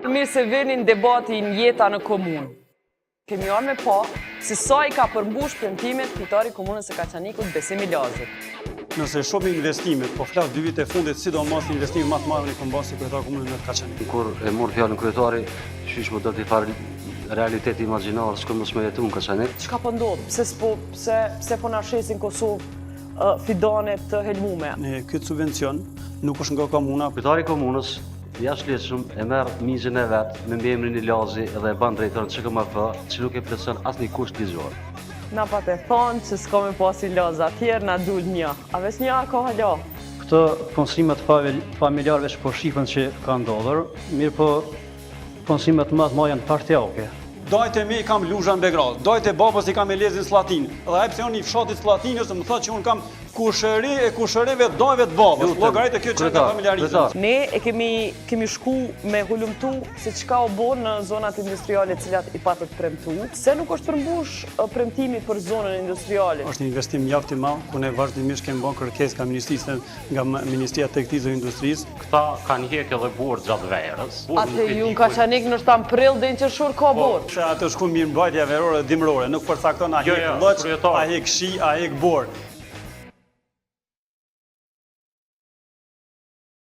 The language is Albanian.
Mirë se vinin debatin jeta në komunë. Kemi arë me pa se sa i ka përmbush premtimet kujtari komunës së Kaçanikut Besimi Lazit. Nëse shumë investimet, po flas 2 vite fundit, sidomos investimet më të mëdha në kombas si kryetar komunës në Kaçanik. Kur e mor fjalën kryetari, qysh më do t'i farë realitet imagjinar, s'kam mos më jetu në Kaçanik. Çka po ndodh? Pse po na shesin Kosovë fidane të helmume? Në këtë subvencion nuk është nga komuna. Kryetari komunës jashtëligjshëm e merr mizën e vet me emrin e Lazi dhe e ban drejtorin CKMF, që nuk e plotson asnjë kusht ligjor. Na pa të thonë që s'ka me pasi Laza tjerë, na dul një. A veç një ka hala? Këto punësimet familjarëve që po shifën që ka ndodhur, mirë po punësimet më të mëdha janë partijake. Dajte me i kam Luzha në Begrad, dajte babës i kam Elezin Slatin. Dhe ai pse unë i fshatit Slatinës më thotë që unë kam kushëreve të dajve të babës. Llogaritë kjo që ka familjarizëm. Ne e kemi shku me hulumtu se çka u bën në zonat industriale të cilat i patët premtu. Se nuk është përmbush premtimi për zonën industriale. Është një investim mjaft i madh, ku ne vazhdimisht kemi bën kërkesë nga ministrisë, nga Ministria e Tregtisë dhe Industrisë. Këta kanë hjekë edhe burr gjatë verës. Atë ju në Kaçanik në shtam prill dhe në qershor ka borë. Atë shku mirëmbajtja verore dhe dimrore, nuk përcakton a hek lloç, a hek shi, a hek borë.